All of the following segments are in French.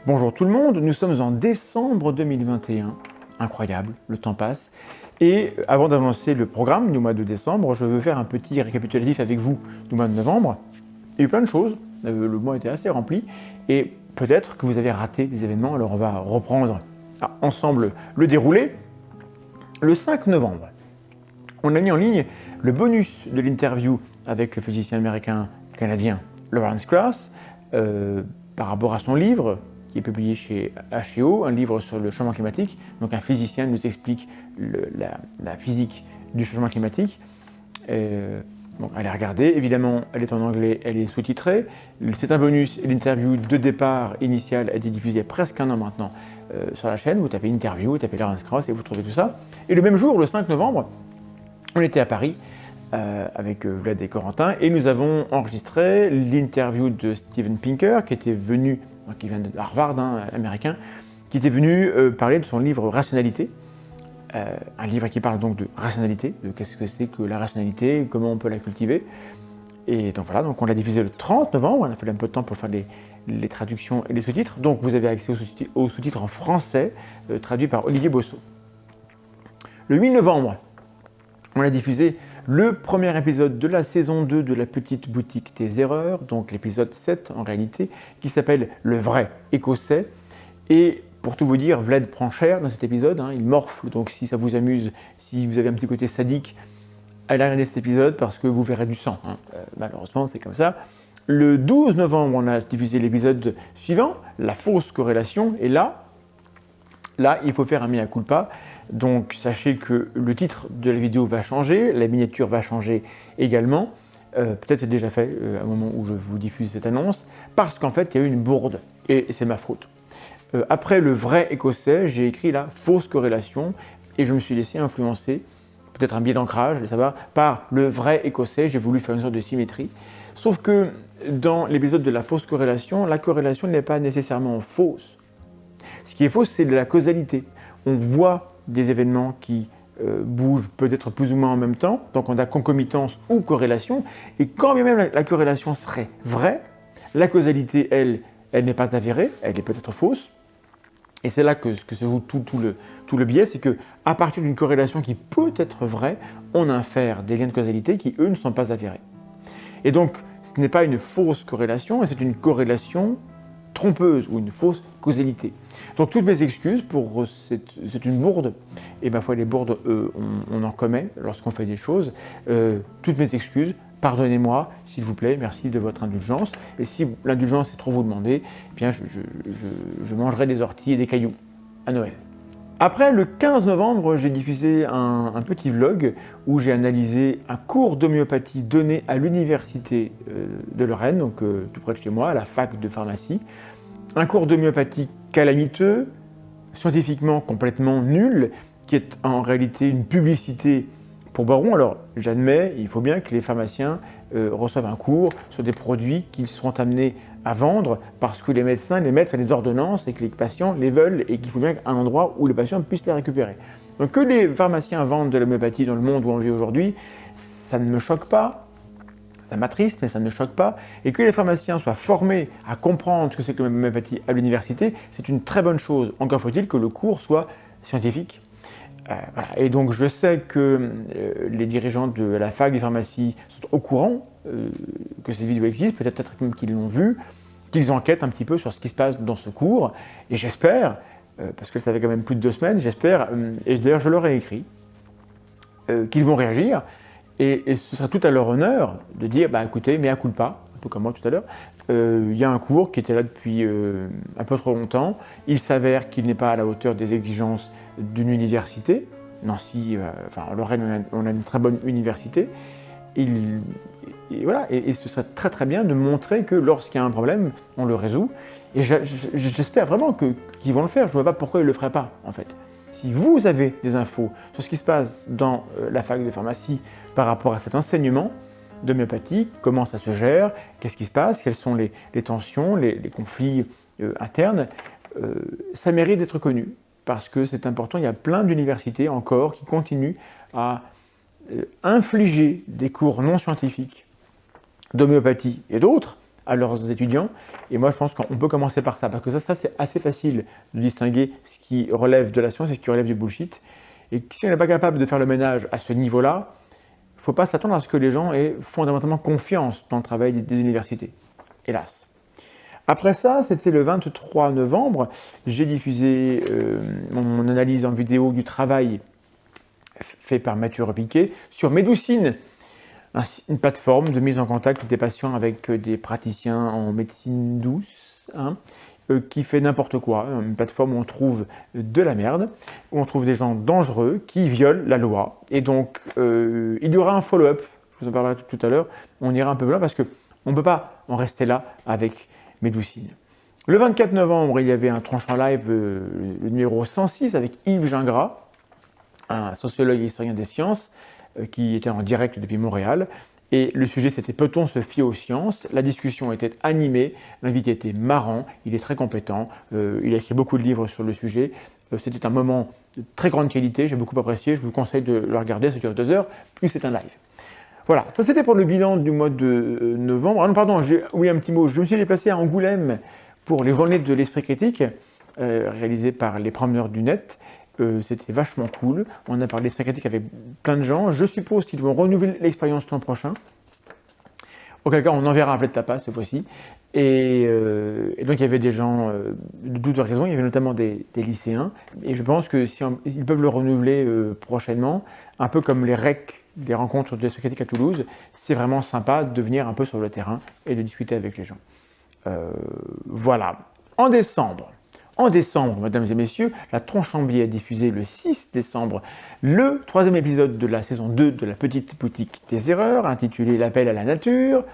Bonjour tout le monde, nous sommes en décembre 2021. Incroyable, le temps passe. Et avant d'avancer le programme du mois de décembre, je veux faire un petit récapitulatif avec vous du mois de novembre. Il y a eu plein de choses, le mois était assez rempli, et peut-être que vous avez raté des événements, alors on va reprendre ensemble le déroulé. Le 5 novembre, on a mis en ligne le bonus de l'interview avec le physicien américain-canadien Lawrence Krauss par rapport à son livre qui est publié chez HEO, un livre sur le changement climatique. Donc un physicien nous explique la physique du changement climatique. Donc allez regarder, évidemment elle est en anglais, elle est sous-titrée. C'est un bonus, l'interview de départ initiale a été diffusée il y a presque un an maintenant sur la chaîne. Vous tapez interview, vous tapez Lawrence Krauss et vous trouvez tout ça. Et le même jour, le 5 novembre, on était à Paris avec Vlad et Corentin et nous avons enregistré l'interview de Steven Pinker qui vient de Harvard, américain, qui était venu parler de son livre Rationalité, un livre qui parle donc de rationalité, de qu'est-ce que c'est que la rationalité, comment on peut la cultiver. Et donc voilà, donc on l'a diffusé le 30 novembre, on a fallu un peu de temps pour faire les traductions et les sous-titres, donc vous avez accès aux sous-titres en français, traduits par Olivier Bosso. Le 8 novembre, on a diffusé le premier épisode de la saison 2 de La Petite Boutique des Erreurs, donc l'épisode 7 en réalité, qui s'appelle Le Vrai Écossais. Et pour tout vous dire, Vlad prend cher dans cet épisode, il morfle, donc si ça vous amuse, si vous avez un petit côté sadique, allez regarder cet épisode parce que vous verrez du sang. Malheureusement, c'est comme ça. Le 12 novembre, on a diffusé l'épisode suivant, La fausse corrélation, et là, il faut faire un mea culpa. Donc sachez que le titre de la vidéo va changer, la miniature va changer également. Peut-être c'est déjà fait au moment où je vous diffuse cette annonce, parce qu'en fait il y a eu une bourde, et c'est ma faute. Après le vrai écossais, j'ai écrit la fausse corrélation, et je me suis laissé influencer, peut-être un biais d'ancrage, ça va, par le vrai écossais, j'ai voulu faire une sorte de symétrie. Sauf que dans l'épisode de la fausse corrélation, la corrélation n'est pas nécessairement fausse. Ce qui est faux, c'est de la causalité. On voit des événements qui bougent peut-être plus ou moins en même temps, donc on a concomitance ou corrélation, et quand bien même la corrélation serait vraie, la causalité, elle n'est pas avérée, elle est peut-être fausse, et c'est là que se joue tout le biais, c'est qu'à partir d'une corrélation qui peut être vraie, on infère des liens de causalité qui, eux, ne sont pas avérés. Et donc, ce n'est pas une fausse corrélation, mais c'est une corrélation trompeuse ou une fausse causalité. Donc toutes mes excuses pour c'est une bourde, et ma foi les bourdes on en commet lorsqu'on fait des choses. Toutes mes excuses, pardonnez-moi s'il vous plaît, merci de votre indulgence, et si l'indulgence est trop vous demander, eh bien je mangerai des orties et des cailloux à Noël. Après, le 15 novembre, j'ai diffusé un petit vlog où j'ai analysé un cours d'homéopathie donné à l'université de Lorraine, donc tout près de chez moi, à la fac de pharmacie. Un cours d'homéopathie calamiteux, scientifiquement complètement nul, qui est en réalité une publicité pour Baron. Alors, j'admets, il faut bien que les pharmaciens reçoivent un cours sur des produits qu'ils seront amenés à vendre parce que les médecins les mettent sur les ordonnances et que les patients les veulent et qu'il faut bien un endroit où les patients puissent les récupérer. Donc que les pharmaciens vendent de l'homéopathie dans le monde où on vit aujourd'hui, ça ne me choque pas, ça m'attriste, mais ça ne me choque pas. Et que les pharmaciens soient formés à comprendre ce que c'est que l'homéopathie à l'université, c'est une très bonne chose. Encore faut-il que le cours soit scientifique. Voilà. Et donc je sais que les dirigeants de la fac de pharmacie sont au courant que cette vidéo existe, peut-être même qu'ils l'ont vue, qu'ils enquêtent un petit peu sur ce qui se passe dans ce cours, et j'espère, parce que ça fait quand même plus de 2 semaines, j'espère, et d'ailleurs je leur ai écrit, qu'ils vont réagir, et ce sera tout à leur honneur de dire, écoutez, mea culpa, un peu comme moi tout à l'heure, il y a un cours qui était là depuis un peu trop longtemps, il s'avère qu'il n'est pas à la hauteur des exigences d'une université, Nancy, en Lorraine on a une très bonne université, et ce serait très très bien de montrer que lorsqu'il y a un problème, on le résout, et j'espère vraiment qu'ils vont le faire, je ne vois pas pourquoi ils ne le feraient pas en fait. Si vous avez des infos sur ce qui se passe dans la fac de pharmacie par rapport à cet enseignement d'homéopathie, comment ça se gère, qu'est-ce qui se passe, quelles sont les tensions, les conflits internes, ça mérite d'être connu parce que c'est important, il y a plein d'universités encore qui continuent à infliger des cours non scientifiques d'homéopathie et d'autres à leurs étudiants. Et moi, je pense qu'on peut commencer par ça, parce que ça c'est assez facile de distinguer ce qui relève de la science et ce qui relève du bullshit. Et si on n'est pas capable de faire le ménage à ce niveau-là, il ne faut pas s'attendre à ce que les gens aient fondamentalement confiance dans le travail des universités. Hélas. Après ça, c'était le 23 novembre, j'ai diffusé mon analyse en vidéo du travail fait par Mathieu Repiquet sur Médoucine, une plateforme de mise en contact des patients avec des praticiens en médecine douce, qui fait n'importe quoi, une plateforme où on trouve de la merde, où on trouve des gens dangereux qui violent la loi. Et donc, il y aura un follow-up, je vous en parlerai tout à l'heure, on ira un peu plus loin parce qu'on ne peut pas en rester là avec Médoucine. Le 24 novembre, il y avait un tranchant live, le numéro 106, avec Yves Gingras, un sociologue et historien des sciences, qui était en direct depuis Montréal. Et le sujet, c'était peut-on se fier aux sciences? La discussion était animée, l'invité était marrant, il est très compétent, il a écrit beaucoup de livres sur le sujet. C'était un moment de très grande qualité, j'ai beaucoup apprécié, je vous conseille de le regarder, ça dure 2 heures, puis c'est un live. Voilà, ça c'était pour le bilan du mois de novembre. Ah non, pardon, oui, un petit mot. Je me suis déplacé à Angoulême pour les journées de l'esprit critique, réalisées par les promeneurs du net. C'était vachement cool. On a parlé d'esprit critique avec plein de gens. Je suppose qu'ils vont renouveler l'expérience l'an prochain. Auquel cas, on enverra un plat de tapas cette fois-ci. Et donc, il y avait des gens de toutes raisons. Il y avait notamment des lycéens. Et je pense que si ils peuvent le renouveler prochainement, un peu comme les REC, des rencontres de l'esprit critique à Toulouse, c'est vraiment sympa de venir un peu sur le terrain et de discuter avec les gens. Voilà. En décembre, mesdames et messieurs, la Tronchambier a diffusé le 6 décembre le 3e épisode de la saison 2 de la Petite Boutique des Erreurs, intitulé L'appel à la nature.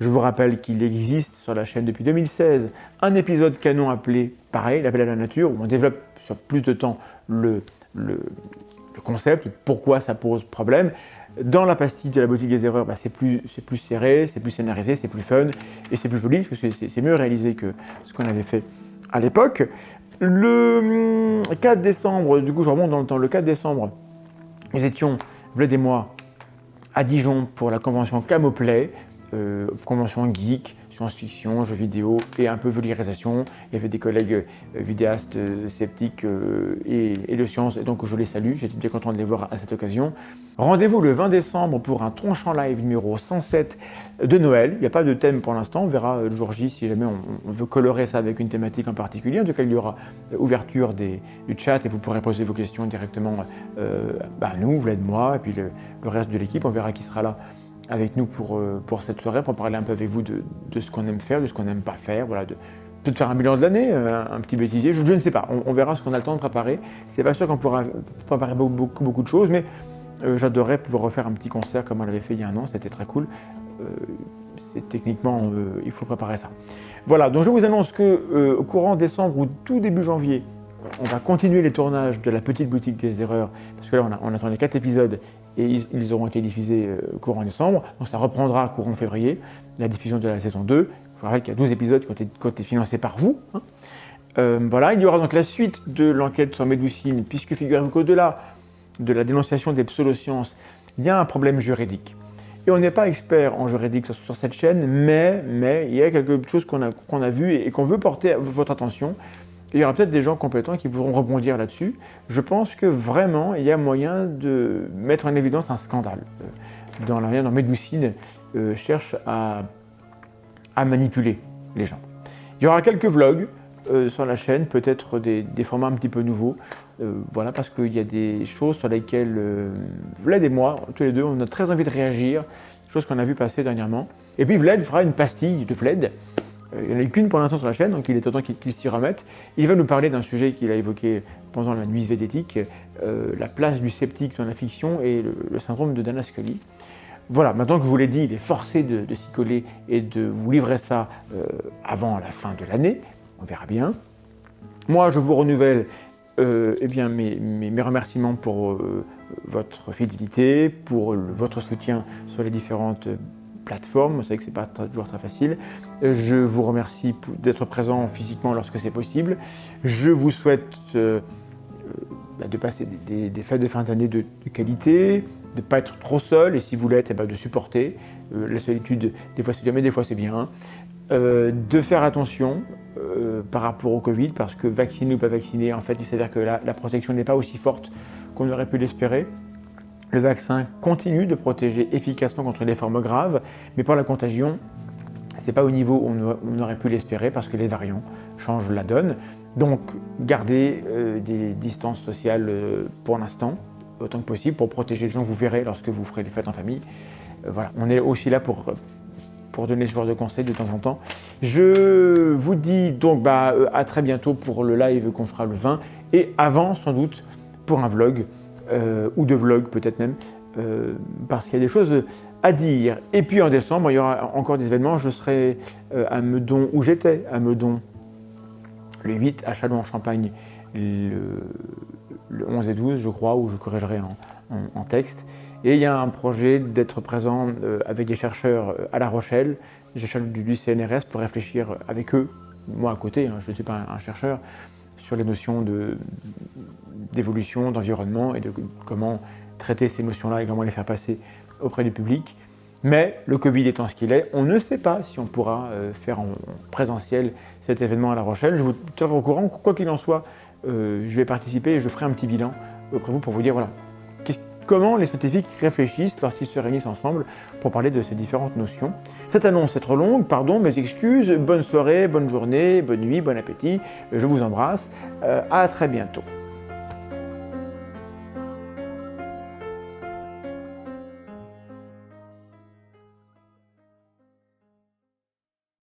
Je vous rappelle qu'il existe sur la chaîne depuis 2016 un épisode canon appelé pareil, L'appel à la nature, où on développe sur plus de temps le concept, pourquoi ça pose problème. Dans la pastille de la boutique des erreurs, c'est plus serré, c'est plus scénarisé, c'est plus fun et c'est plus joli, parce que c'est mieux réalisé que ce qu'on avait fait à l'époque. Le 4 décembre, du coup je remonte dans le temps, le 4 décembre, nous étions, Bled et moi, à Dijon pour la convention Camoplay, convention geek, science-fiction, jeux vidéo et un peu vulgarisation. Il y avait des collègues vidéastes, sceptiques et de sciences, et donc je les salue, j'étais bien content de les voir à cette occasion. Rendez-vous le 20 décembre pour un tranchant live numéro 107 de Noël. Il n'y a pas de thème pour l'instant, on verra le jour J si jamais on veut colorer ça avec une thématique en particulier. En tout cas, il y aura ouverture du chat et vous pourrez poser vos questions directement à nous, Bled, moi, et puis le reste de l'équipe. On verra qui sera là avec nous pour cette soirée, pour parler un peu avec vous de ce qu'on aime faire, de ce qu'on n'aime pas faire, voilà, peut-être faire un bilan de l'année, un petit bêtisier, je ne sais pas, on verra ce qu'on a le temps de préparer. C'est pas sûr qu'on pourra préparer beaucoup de choses, mais j'adorerais pouvoir refaire un petit concert comme on l'avait fait il y a un an, c'était très cool. Techniquement, il faut préparer ça. Voilà, donc je vous annonce qu'au courant décembre ou tout début janvier, on va continuer les tournages de la Petite Boutique des Erreurs, parce que là on attend les 4 épisodes et ils auront été diffusés courant décembre, donc ça reprendra courant février, la diffusion de la saison 2. Je vous rappelle qu'il y a 12 épisodes qui ont été financés par vous. Voilà, il y aura donc la suite de l'enquête sur Médoucine, puisque figurez-vous qu'au-delà de la dénonciation des pseudosciences, il y a un problème juridique. Et on n'est pas expert en juridique sur cette chaîne, mais il y a quelque chose qu'on a vu et qu'on veut porter à votre attention. Il y aura peut-être des gens compétents qui voudront rebondir là-dessus. Je pense que vraiment, il y a moyen de mettre en évidence un scandale dans la manière dont Médoucine cherche à manipuler les gens. Il y aura quelques vlogs sur la chaîne, peut-être des formats un petit peu nouveaux. Voilà, parce qu'il y a des choses sur lesquelles Vlad et moi, tous les deux, on a très envie de réagir, des choses qu'on a vu passer dernièrement. Et puis Vlad fera une pastille de Vlad. Il n'y en a eu qu'une pour l'instant sur la chaîne, donc il est temps qu'il s'y remette. Il va nous parler d'un sujet qu'il a évoqué pendant la nuit zététique, la place du sceptique dans la fiction et le syndrome de Dana Scully. Voilà, maintenant que je vous l'ai dit, il est forcé de s'y coller et de vous livrer ça avant la fin de l'année. On verra bien. Moi, je vous renouvelle mes remerciements pour votre fidélité, pour votre soutien sur les différentes plateforme, vous savez que ce n'est pas toujours très facile. Je vous remercie d'être présent physiquement lorsque c'est possible. Je vous souhaite de passer des fêtes de fin d'année de qualité, de ne pas être trop seul, et si vous l'êtes, de supporter. La solitude, des fois c'est bien, mais des fois c'est bien. de faire attention par rapport au Covid, parce que vacciné ou pas vacciné, en fait, il s'avère que la protection n'est pas aussi forte qu'on aurait pu l'espérer. Le vaccin continue de protéger efficacement contre les formes graves, mais pour la contagion, c'est pas au niveau où on aurait pu l'espérer parce que les variants changent la donne. Donc, gardez des distances sociales pour l'instant, autant que possible, pour protéger les gens. Vous verrez lorsque vous ferez les fêtes en famille. Voilà, on est aussi là pour donner ce genre de conseils de temps en temps. Je vous dis donc à très bientôt pour le live qu'on fera le 20 et avant sans doute pour un vlog ou deux vlogs peut-être même parce qu'il y a des choses à dire. Et puis en décembre, il y aura encore des événements. Je serai à Meudon, où j'étais à Meudon le 8, à Châlons-en-Champagne le 11 et 12 je crois, où je corrigerai en texte. Et il y a un projet d'être présent avec des chercheurs à La Rochelle, des chercheurs du CNRS, pour réfléchir avec eux, moi à côté, hein, je ne suis pas un chercheur, sur les notions d'évolution, d'environnement et de comment traiter ces notions-là et comment les faire passer auprès du public. Mais le Covid étant ce qu'il est, on ne sait pas si on pourra faire en présentiel cet événement à La Rochelle. Je vous tiendrai au courant, quoi qu'il en soit, je vais participer et je ferai un petit bilan auprès de vous pour vous dire voilà, comment les scientifiques réfléchissent lorsqu'ils se réunissent ensemble pour parler de ces différentes notions. Cette annonce est trop longue, pardon, mes excuses, bonne soirée, bonne journée, bonne nuit, bon appétit, je vous embrasse, à très bientôt.